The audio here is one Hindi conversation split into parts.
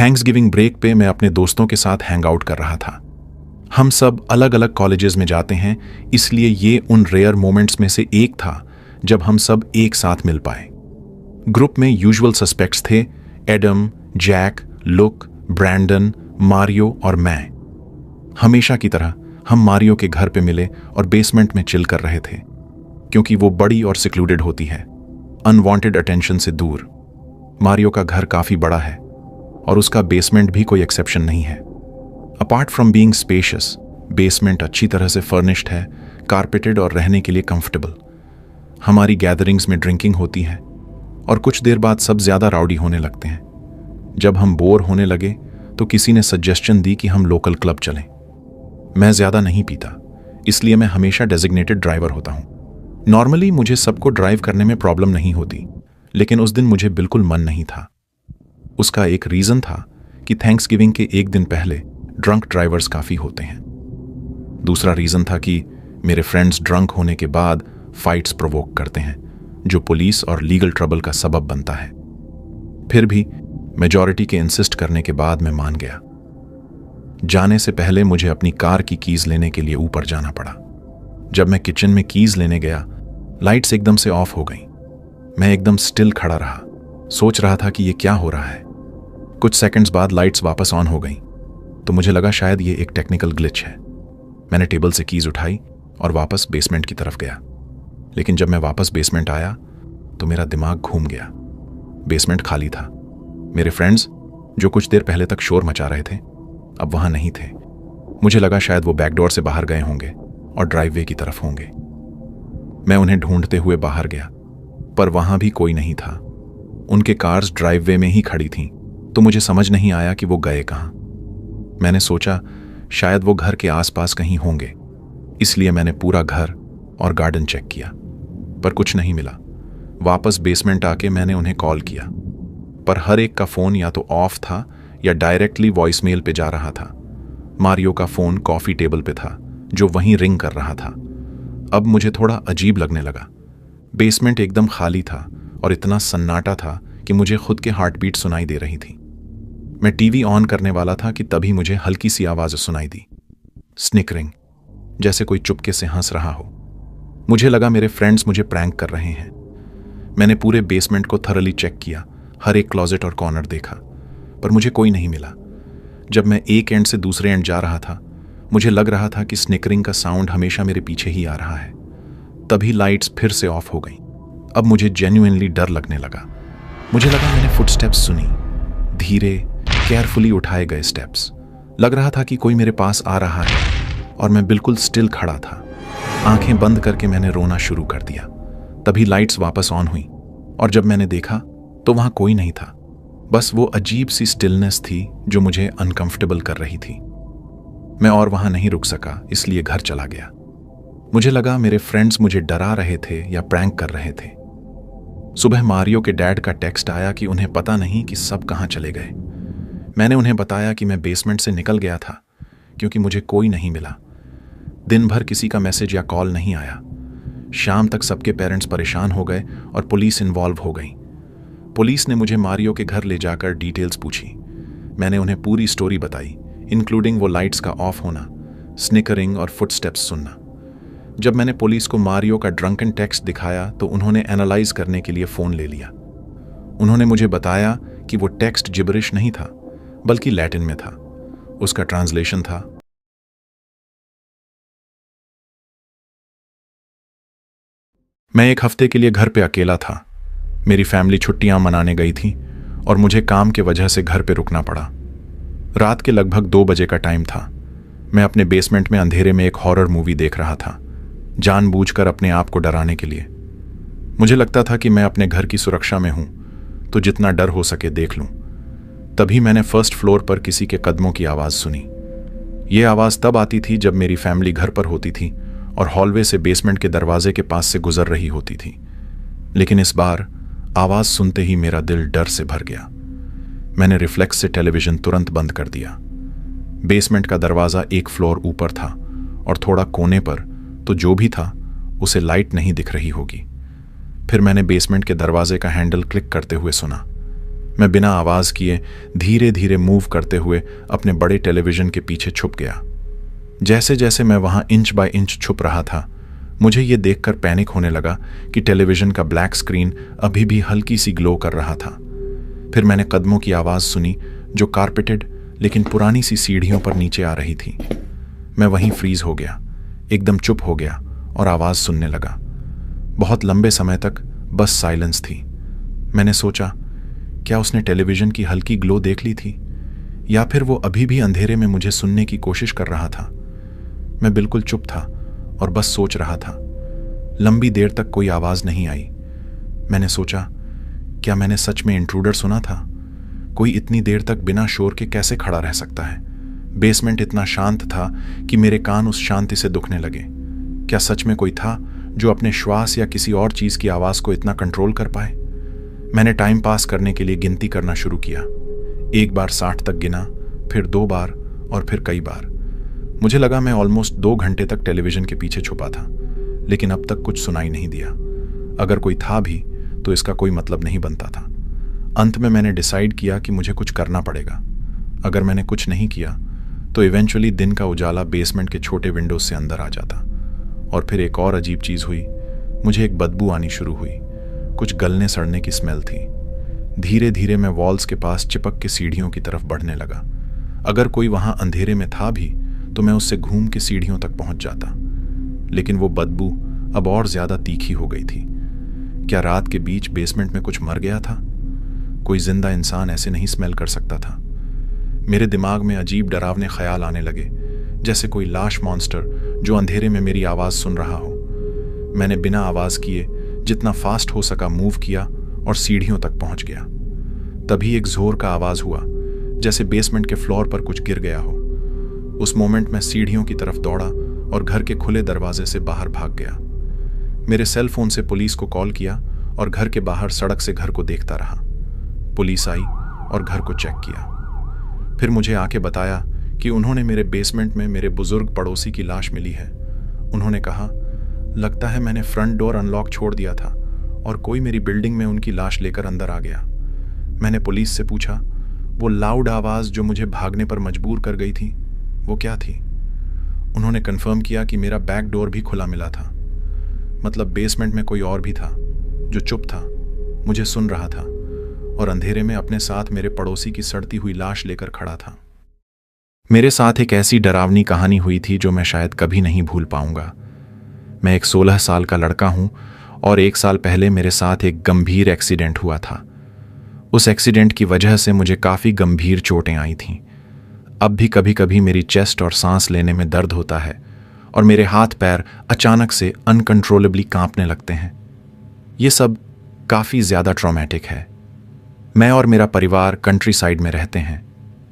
थैंक्सगिविंग ब्रेक पे मैं अपने दोस्तों के साथ हैंग आउट कर रहा था। हम सब अलग अलग कॉलेजेस में जाते हैं, इसलिए ये उन रेयर मोमेंट्स में से एक था जब हम सब एक साथ मिल पाए। ग्रुप में यूजुअल सस्पेक्ट्स थे, Adam, Jack, Luke, Brandon, Mario और मैं। हमेशा की तरह हम मारियो के घर पे मिले और बेसमेंट में चिल कर रहे थे, क्योंकि वो बड़ी और सिक्लूडेड होती है, अनवांटेड अटेंशन से दूर। मारियो का घर काफी बड़ा है और उसका बेसमेंट भी कोई एक्सेप्शन नहीं है। Apart from being spacious, basement अच्छी तरह से फर्निश्ड है, कारपेटेड और रहने के लिए कंफर्टेबल। हमारी गैदरिंग्स में ड्रिंकिंग होती है और कुछ देर बाद सब ज्यादा राउडी होने लगते हैं। जब हम बोर होने लगे तो किसी ने सजेशन दी कि हम लोकल क्लब चलें। मैं ज्यादा नहीं पीता, इसलिए मैं हमेशा डेजिग्नेटेड ड्राइवर होता हूं। नॉर्मली मुझे सबको ड्राइव करने में प्रॉब्लम नहीं होती, लेकिन उस दिन मुझे बिल्कुल मन नहीं था। उसका एक रीजन था कि थैंक्सगिविंग के एक दिन पहले ड्रंक ड्राइवर्स काफी होते हैं। दूसरा रीजन था कि मेरे फ्रेंड्स ड्रंक होने के बाद फाइट्स प्रोवोक करते हैं, जो पुलिस और लीगल ट्रबल का सबब बनता है। फिर भी मेजॉरिटी के इंसिस्ट करने के बाद मैं मान गया। जाने से पहले मुझे अपनी कार की कीज लेने के लिए ऊपर जाना पड़ा। जब मैं किचन में कीज लेने गया, लाइट्स एकदम से ऑफ हो गईं। मैं एकदम स्टिल खड़ा रहा, सोच रहा था कि ये क्या हो रहा है। कुछ सेकंड्स बाद लाइट्स वापस ऑन हो गईं, तो मुझे लगा शायद ये एक टेक्निकल ग्लिच है। मैंने टेबल से कीज उठाई और वापस बेसमेंट की तरफ गया। लेकिन जब मैं वापस बेसमेंट आया तो मेरा दिमाग घूम गया। बेसमेंट खाली था। मेरे फ्रेंड्स, जो कुछ देर पहले तक शोर मचा रहे थे, अब वहां नहीं थे। मुझे लगा शायद वो बैकडोर से बाहर गए होंगे और ड्राइववे की तरफ होंगे। मैं उन्हें ढूंढते हुए बाहर गया, पर वहां भी कोई नहीं था। उनके कार्स ड्राइववे में ही खड़ी थीं, तो मुझे समझ नहीं आया कि वो गए कहां। मैंने सोचा शायद वो घर के आसपास कहीं होंगे, इसलिए मैंने पूरा घर और गार्डन चेक किया, पर कुछ नहीं मिला। वापस बेसमेंट आके मैंने उन्हें कॉल किया, पर हर एक का फोन या तो ऑफ था या डायरेक्टली वॉइसमेल पे जा रहा था। मारियो का फोन कॉफी टेबल पे था, जो वहीं रिंग कर रहा था। अब मुझे थोड़ा अजीब लगने लगा। बेसमेंट एकदम खाली था और इतना सन्नाटा था कि मुझे खुद के हार्ट बीट सुनाई दे रही थी। मैं टीवी ऑन करने वाला था कि तभी मुझे हल्की सी आवाज सुनाई दी, स्निकरिंग, जैसे कोई चुपके से हंस रहा हो। मुझे लगा मेरे फ्रेंड्स मुझे प्रैंक कर रहे हैं। मैंने पूरे बेसमेंट को थरली चेक किया, हर एक क्लोजेट और कॉर्नर देखा, पर मुझे कोई नहीं मिला। जब मैं एक एंड से दूसरे एंड जा रहा था, मुझे लग रहा था कि स्निकरिंग का साउंड हमेशा मेरे पीछे ही आ रहा है। तभी लाइट्स फिर से ऑफ हो गईं। अब मुझे जेन्युइनली डर लगने लगा। मुझे लगा मैंने फुटस्टेप्स सुनी, धीरे, केयरफुली उठाए गए स्टेप्स। लग रहा था कि कोई मेरे पास आ रहा है और मैं बिल्कुल स्टिल खड़ा था। आंखें बंद करके मैंने रोना शुरू कर दिया। तभी लाइट्स वापस ऑन हुई और जब मैंने देखा तो वहां कोई नहीं था। बस वो अजीब सी स्टिलनेस थी जो मुझे अनकंफर्टेबल कर रही थी। मैं और वहां नहीं रुक सका, इसलिए घर चला गया। मुझे लगा मेरे फ्रेंड्स मुझे डरा रहे थे या प्रैंक कर रहे थे। सुबह मारियो के डैड का टेक्स्ट आया कि उन्हें पता नहीं कि सब कहां चले गए। मैंने उन्हें बताया कि मैं बेसमेंट से निकल गया था क्योंकि मुझे कोई नहीं मिला। दिन भर किसी का मैसेज या कॉल नहीं आया। शाम तक सबके पेरेंट्स परेशान हो गए और पुलिस इन्वॉल्व हो गई। पुलिस ने मुझे मारियो के घर ले जाकर डिटेल्स पूछी। मैंने उन्हें पूरी स्टोरी बताई, इंक्लूडिंग वो लाइट्स का ऑफ होना, स्निकरिंग और फुटस्टेप्स सुनना। जब मैंने पुलिस को मारियो का ड्रंकन टेक्स्ट दिखाया तो उन्होंने एनालाइज करने के लिए फोन ले लिया। उन्होंने मुझे बताया कि वो टेक्स्ट जिबरिश नहीं था, बल्कि लैटिन में था। उसका ट्रांसलेशन था, मैं एक हफ्ते के लिए घर पे अकेला था। मेरी फैमिली छुट्टियां मनाने गई थी और मुझे काम के वजह से घर पे रुकना पड़ा। रात के लगभग 2 बजे का टाइम था। मैं अपने बेसमेंट में अंधेरे में एक हॉरर मूवी देख रहा था, जानबूझकर अपने आप को डराने के लिए। मुझे लगता था कि मैं अपने घर की सुरक्षा में हूं, तो जितना डर हो सके देख लूं। तभी मैंने फर्स्ट फ्लोर पर किसी के कदमों की आवाज सुनी। यह आवाज तब आती थी जब मेरी फैमिली घर पर होती थी और हॉलवे से बेसमेंट के दरवाजे के पास से गुजर रही होती थी। लेकिन इस बार आवाज सुनते ही मेरा दिल डर से भर गया। मैंने रिफ्लेक्स से टेलीविजन तुरंत बंद कर दिया। बेसमेंट का दरवाजा एक फ्लोर ऊपर था और थोड़ा कोने पर तो जो भी था उसे लाइट नहीं दिख रही होगी। फिर मैंने बेसमेंट के दरवाजे का हैंडल क्लिक करते हुए सुना। मैं बिना आवाज किए धीरे धीरे मूव करते हुए अपने बड़े टेलीविजन के पीछे छुप गया। जैसे जैसे मैं वहां इंच बाय इंच छुप रहा था, मुझे ये देखकर पैनिक होने लगा कि टेलीविजन का ब्लैक स्क्रीन अभी भी हल्की सी ग्लो कर रहा था। फिर मैंने कदमों की आवाज सुनी जो कारपेटेड लेकिन पुरानी सी सीढ़ियों पर नीचे आ रही थी। मैं वहीं फ्रीज हो गया, एकदम चुप हो गया और आवाज सुनने लगा। बहुत लंबे समय तक बस साइलेंस थी। मैंने सोचा, क्या उसने टेलीविजन की हल्की ग्लो देख ली थी, या फिर वो अभी भी अंधेरे में मुझे सुनने की कोशिश कर रहा था। मैं बिल्कुल चुप था और बस सोच रहा था। लंबी देर तक कोई आवाज नहीं आई। मैंने सोचा, क्या मैंने सच में इंट्रूडर सुना था? कोई इतनी देर तक बिना शोर के कैसे खड़ा रह सकता है? बेसमेंट इतना शांत था कि मेरे कान उस शांति से दुखने लगे। क्या सच में कोई था जो अपने श्वास या किसी और चीज की आवाज को इतना कंट्रोल कर पाए? मैंने टाइम पास करने के लिए गिनती करना शुरू किया। एक बार 60 तक गिना, फिर 2 बार और फिर कई बार। मुझे लगा मैं ऑलमोस्ट 2 घंटे तक टेलीविजन के पीछे छुपा था, लेकिन अब तक कुछ सुनाई नहीं दिया। अगर कोई था भी तो इसका कोई मतलब नहीं बनता था। अंत में मैंने डिसाइड किया कि मुझे कुछ करना पड़ेगा। अगर मैंने कुछ नहीं किया तो इवेंचुअली दिन का उजाला बेसमेंट के छोटे विंडोज से अंदर आ जाता। और फिर एक और अजीब चीज हुई। मुझे एक बदबू आनी शुरू हुई। कुछ गलने सड़ने की स्मेल थी। धीरे धीरे मैं वॉल्स के पास चिपक के सीढ़ियों की तरफ बढ़ने लगा। अगर कोई वहां अंधेरे में था भी तो मैं उससे घूम के सीढ़ियों तक पहुंच जाता। लेकिन वो बदबू अब और ज्यादा तीखी हो गई थी। क्या रात के बीच बेसमेंट में कुछ मर गया था? कोई जिंदा इंसान ऐसे नहीं स्मेल कर सकता था। मेरे दिमाग में अजीब डरावने ख्याल आने लगे, जैसे कोई लाश मॉन्स्टर जो अंधेरे में मेरी आवाज सुन रहा हो। मैंने बिना आवाज किए जितना फास्ट हो सका मूव किया और सीढ़ियों तक पहुंच गया। तभी एक जोर का आवाज हुआ, जैसे बेसमेंट के फ्लोर पर कुछ गिर गया हो। उस मोमेंट में सीढ़ियों की तरफ दौड़ा और घर के खुले दरवाजे से बाहर भाग गया। मेरे सेल फोन से पुलिस को कॉल किया और घर के बाहर सड़क से घर को देखता रहा। पुलिस आई और घर को चेक किया। फिर मुझे आके बताया कि उन्होंने मेरे बेसमेंट में मेरे बुजुर्ग पड़ोसी की लाश मिली है। उन्होंने कहा, लगता है मैंने फ्रंट डोर अनलॉक छोड़ दिया था और कोई मेरी बिल्डिंग में उनकी लाश लेकर अंदर आ गया। मैंने पुलिस से पूछा, वो लाउड आवाज जो मुझे भागने पर मजबूर कर गई थी, वो क्या थी? उन्होंने कंफर्म किया कि मेरा बैक डोर भी खुला मिला था। मतलब बेसमेंट में कोई और भी था जो चुप था, मुझे सुन रहा था और अंधेरे में अपने साथ मेरे पड़ोसी की सड़ती हुई लाश लेकर खड़ा था। मेरे साथ एक ऐसी डरावनी कहानी हुई थी जो मैं शायद कभी नहीं भूल पाऊंगा। मैं एक 16 साल का लड़का हूं और 1 साल पहले मेरे साथ एक गंभीर एक्सीडेंट हुआ था। उस एक्सीडेंट की वजह से मुझे काफ़ी गंभीर चोटें आई थीं। अब भी कभी कभी मेरी चेस्ट और सांस लेने में दर्द होता है और मेरे हाथ पैर अचानक से अनकंट्रोलेबली कांपने लगते हैं। ये सब काफ़ी ज़्यादा ट्रॉमेटिक है। मैं और मेरा परिवार कंट्री साइड में रहते हैं,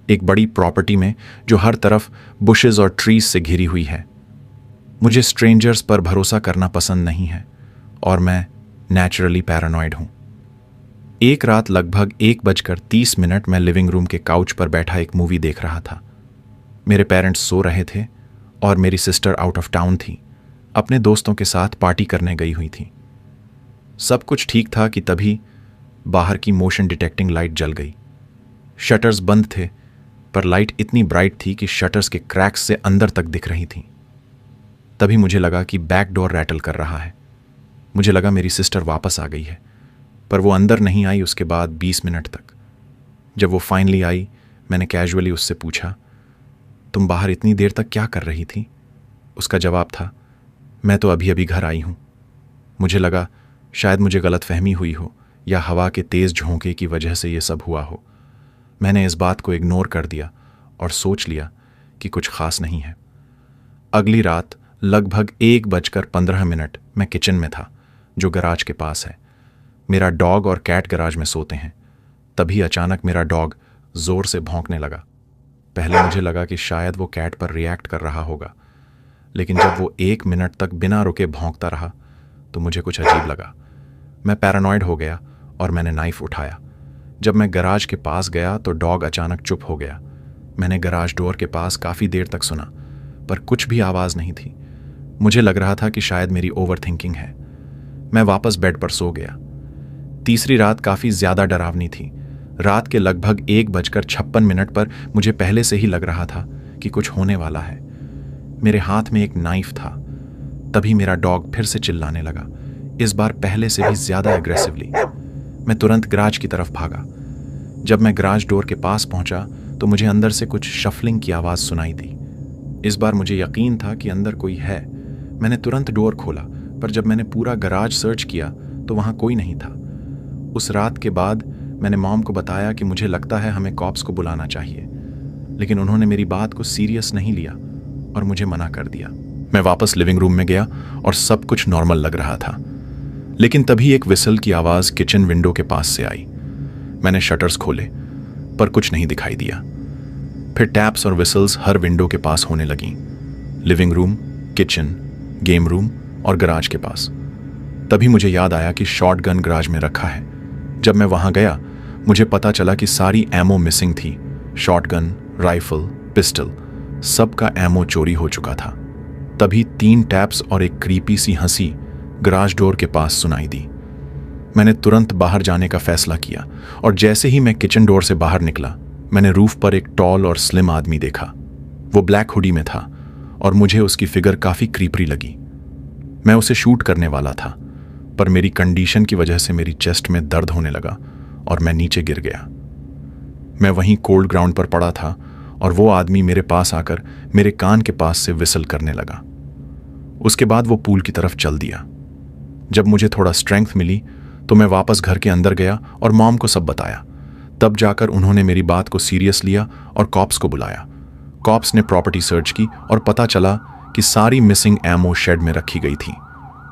एक बड़ी प्रॉपर्टी में जो हर तरफ बुशेस और ट्रीज से घिरी हुई है। मुझे स्ट्रेंजर्स पर भरोसा करना पसंद नहीं है और मैं नेचुरली पैरानॉइड हूं। एक रात लगभग 1:30 मैं लिविंग रूम के काउच पर बैठा एक मूवी देख रहा था। मेरे पेरेंट्स सो रहे थे और मेरी सिस्टर आउट ऑफ टाउन थी, अपने दोस्तों के साथ पार्टी करने गई हुई थी। सब कुछ ठीक था कि तभी बाहर की मोशन डिटेक्टिंग लाइट जल गई। शटर्स बंद थे पर लाइट इतनी ब्राइट थी कि शटर्स के क्रैक्स से अंदर तक दिख रही थी। तभी मुझे लगा कि बैक डोर रैटल कर रहा है। मुझे लगा मेरी सिस्टर वापस आ गई है, पर वो अंदर नहीं आई उसके बाद 20 मिनट तक। जब वो फाइनली आई, मैंने कैजुअली उससे पूछा, तुम बाहर इतनी देर तक क्या कर रही थी? उसका जवाब था, मैं तो अभी अभी घर आई हूं। मुझे लगा शायद मुझे गलतफहमी हुई हो या हवा के तेज झोंके की वजह से ये सब हुआ हो। मैंने इस बात को इग्नोर कर दिया और सोच लिया कि कुछ खास नहीं है। अगली रात लगभग 1:15 मैं किचन में था, जो गराज के पास है। मेरा डॉग और कैट गराज में सोते हैं। तभी अचानक मेरा डॉग जोर से भौंकने लगा। पहले मुझे लगा कि शायद वो कैट पर रिएक्ट कर रहा होगा, लेकिन जब वो 1 मिनट तक बिना रुके भौंकता रहा तो मुझे कुछ अजीब लगा। मैं पैरानॉइड हो गया और मैंने नाइफ उठाया। जब मैं गराज के पास गया तो डॉग अचानक चुप हो गया। मैंने गराज डोर के पास काफ़ी देर तक सुना, पर कुछ भी आवाज़ नहीं थी। मुझे लग रहा था कि शायद मेरी ओवरथिंकिंग है। मैं वापस बेड पर सो गया। तीसरी रात काफ़ी ज़्यादा डरावनी थी। रात के लगभग 1:56 पर मुझे पहले से ही लग रहा था कि कुछ होने वाला है। मेरे हाथ में एक नाइफ था। तभी मेरा डॉग फिर से चिल्लाने लगा, इस बार पहले से भी ज्यादा एग्रेसिवली। मैं तुरंत गैराज की तरफ भागा। जब मैं गैराज डोर के पास पहुंचा तो मुझे अंदर से कुछ शफलिंग की आवाज सुनाई दी। इस बार मुझे यकीन था कि अंदर कोई है। मैंने तुरंत डोर खोला, पर जब मैंने पूरा गैराज सर्च किया तो वहां कोई नहीं था। उस रात के बाद मैंने मॉम को बताया कि मुझे लगता है हमें कॉप्स को बुलाना चाहिए, लेकिन उन्होंने मेरी बात को सीरियस नहीं लिया और मुझे मना कर दिया। मैं वापस लिविंग रूम में गया और सब कुछ नॉर्मल लग रहा था, लेकिन तभी एक विसल की आवाज किचन विंडो के पास से आई। मैंने शटर्स खोले, पर कुछ नहीं दिखाई दिया। फिर टैप्स और विसल्स हर विंडो के पास होने लगीं, living room, kitchen, game room और गैराज के पास। तभी मुझे याद आया कि शॉटगन गैराज में रखा है। जब मैं वहां गया, मुझे पता चला कि सारी एमो मिसिंग थी। शॉटगन, राइफल, पिस्टल, सबका एमो चोरी हो चुका था। तभी 3 टैप्स और एक क्रीपी सी हंसी गैराज डोर के पास सुनाई दी। मैंने तुरंत बाहर जाने का फैसला किया और जैसे ही मैं किचन डोर से बाहर निकला, मैंने रूफ पर एक टॉल और स्लिम आदमी देखा। वो ब्लैक हुडी में था और मुझे उसकी फिगर काफी क्रीपरी लगी। मैं उसे शूट करने वाला था, पर मेरी कंडीशन की वजह से मेरी चेस्ट में दर्द होने लगा और मैं नीचे गिर गया। मैं वहीं कोल्ड ग्राउंड पर पड़ा था और वो आदमी मेरे पास आकर मेरे कान के पास से विसल करने लगा। उसके बाद वो पूल की तरफ चल दिया। जब मुझे थोड़ा स्ट्रेंथ मिली तो मैं वापस घर के अंदर गया और मॉम को सब बताया। तब जाकर उन्होंने मेरी बात को सीरियस लिया और कॉप्स को बुलाया। कॉप्स ने प्रॉपर्टी सर्च की और पता चला कि सारी मिसिंग एमो शेड में रखी गई थी।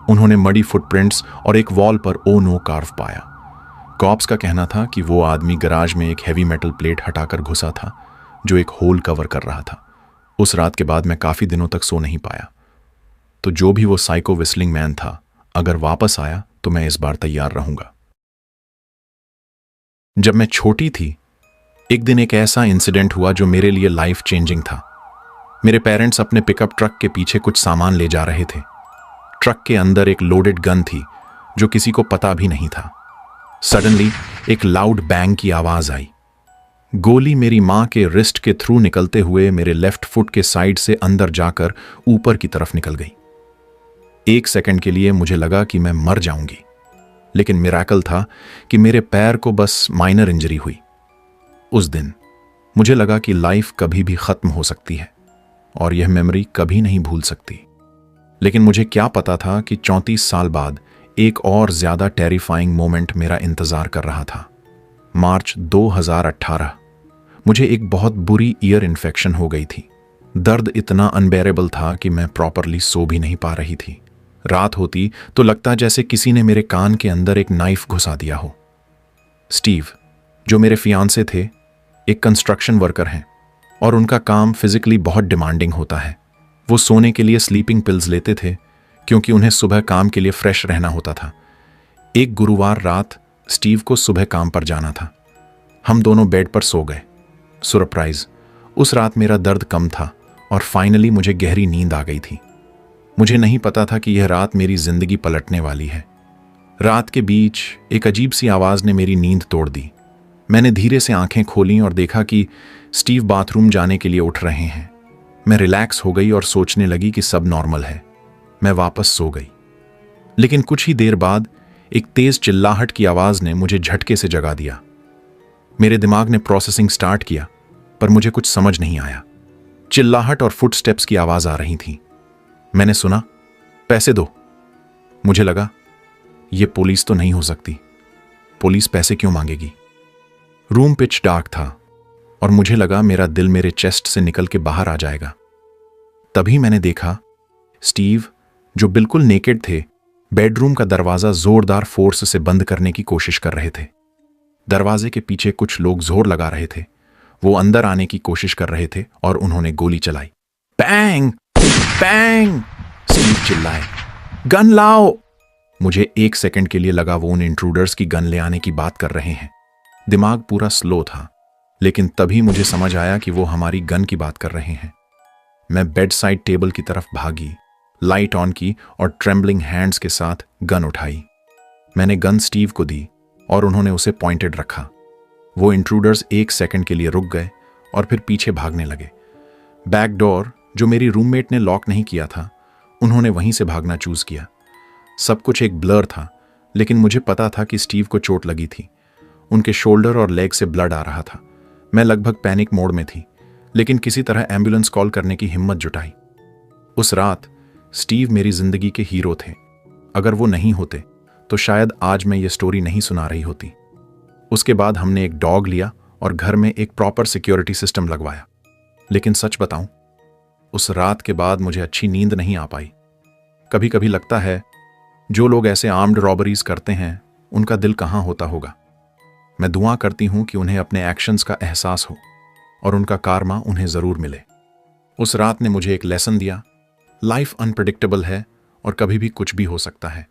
उन्होंने मडी फुटप्रिंट्स और एक वॉल पर ओ नो कार्व पाया। कॉप्स का कहना था कि वो आदमी गैराज में एक हैवी मेटल प्लेट हटाकर घुसा था जो एक होल कवर कर रहा था। उस रात के बाद मैं काफी दिनों तक सो नहीं पाया। तो जो भी वो साइको विस्लिंग मैन था, अगर वापस आया तो मैं इस बार तैयार रहूंगा। जब मैं छोटी थी, एक दिन एक ऐसा इंसिडेंट हुआ जो मेरे लिए लाइफ चेंजिंग था। मेरे पेरेंट्स अपने पिकअप ट्रक के पीछे कुछ सामान ले जा रहे थे। ट्रक के अंदर एक लोडेड गन थी जो किसी को पता भी नहीं था। सडनली एक लाउड बैंग की आवाज आई। गोली मेरी मां के रिस्ट के थ्रू निकलते हुए मेरे लेफ्ट फुट के साइड से अंदर जाकर ऊपर की तरफ निकल गई। 1 सेकंड के लिए मुझे लगा कि मैं मर जाऊंगी, लेकिन मिरेकल था कि मेरे पैर को बस माइनर इंजरी हुई। उस दिन मुझे लगा कि लाइफ कभी भी खत्म हो सकती है और यह मेमोरी कभी नहीं भूल सकती। लेकिन मुझे क्या पता था कि 34 साल बाद एक और ज्यादा टेरिफाइंग मोमेंट मेरा इंतजार कर रहा था। मार्च 2018 मुझे एक बहुत बुरी ईयर इन्फेक्शन हो गई थी। दर्द इतना अनबेरेबल था कि मैं प्रॉपरली सो भी नहीं पा रही थी। रात होती तो लगता जैसे किसी ने मेरे कान के अंदर एक नाइफ घुसा दिया हो। स्टीव, जो मेरे फियांसे थे, एक कंस्ट्रक्शन वर्कर हैं और उनका काम फिजिकली बहुत डिमांडिंग होता है। वो सोने के लिए स्लीपिंग पिल्स लेते थे क्योंकि उन्हें सुबह काम के लिए फ्रेश रहना होता था। एक गुरुवार रात स्टीव को सुबह काम पर जाना था। हम दोनों बेड पर सो गए। सरप्राइज, उस रात मेरा दर्द कम था और फाइनली मुझे गहरी नींद आ गई थी। मुझे नहीं पता था कि यह रात मेरी जिंदगी पलटने वाली है। रात के बीच एक अजीब सी आवाज ने मेरी नींद तोड़ दी। मैंने धीरे से आंखें खोलीं और देखा कि स्टीव बाथरूम जाने के लिए उठ रहे हैं। मैं रिलैक्स हो गई और सोचने लगी कि सब नॉर्मल है। मैं वापस सो गई, लेकिन कुछ ही देर बाद एक तेज चिल्लाहट की आवाज ने मुझे झटके से जगा दिया। मेरे दिमाग ने प्रोसेसिंग स्टार्ट किया, पर मुझे कुछ समझ नहीं आया। चिल्लाहट और फुटस्टेप्स की आवाज आ रही थी। मैंने सुना, पैसे दो। मुझे लगा यह पुलिस तो नहीं हो सकती। पुलिस पैसे क्यों मांगेगी? रूम पिच डार्क था और मुझे लगा मेरा दिल मेरे चेस्ट से निकल के बाहर आ जाएगा। तभी मैंने देखा स्टीव, जो बिल्कुल नेकेड थे, बेडरूम का दरवाजा जोरदार फोर्स से बंद करने की कोशिश कर रहे थे। दरवाजे के पीछे कुछ लोग जोर लगा रहे थे। वो अंदर आने की कोशिश कर रहे थे और उन्होंने गोली चलाई। बैंग बैंग, स्टीव चिल्लाए, गन लाओ। मुझे 1 सेकंड के लिए लगा वो उन इंट्रूडर्स की गन ले आने की बात कर रहे हैं। दिमाग पूरा स्लो था, लेकिन तभी मुझे समझ आया कि वो हमारी गन की बात कर रहे हैं। मैं बेड साइड टेबल की तरफ भागी, लाइट ऑन की और ट्रेम्बलिंग हैंड्स के साथ गन उठाई। मैंने गन स्टीव को दी और उन्होंने उसे पॉइंटेड रखा। वो इंट्रूडर्स 1 सेकंड के लिए रुक गए और फिर पीछे भागने लगे। बैक डोर जो मेरी रूममेट ने लॉक नहीं किया था, उन्होंने वहीं से भागना चूज किया। सब कुछ एक ब्लर था, लेकिन मुझे पता था कि स्टीव को चोट लगी थी। उनके शोल्डर और लेग से ब्लड आ रहा था। मैं लगभग पैनिक मोड में थी, लेकिन किसी तरह एम्बुलेंस कॉल करने की हिम्मत जुटाई। उस रात स्टीव मेरी जिंदगी के हीरो थे। अगर वो नहीं होते तो शायद आज मैं ये स्टोरी नहीं सुना रही होती। उसके बाद हमने एक डॉग लिया और घर में एक प्रॉपर सिक्योरिटी सिस्टम लगवाया। लेकिन सच बताऊं, उस रात के बाद मुझे अच्छी नींद नहीं आ पाई। कभी कभी लगता है जो लोग ऐसे आर्म्ड रॉबरीज करते हैं उनका दिल कहाँ होता होगा। मैं दुआ करती हूं कि उन्हें अपने एक्शंस का एहसास हो और उनका कारमा उन्हें जरूर मिले। उस रात ने मुझे एक लेसन दिया, लाइफ अनप्रेडिक्टेबल है और कभी भी कुछ भी हो सकता है।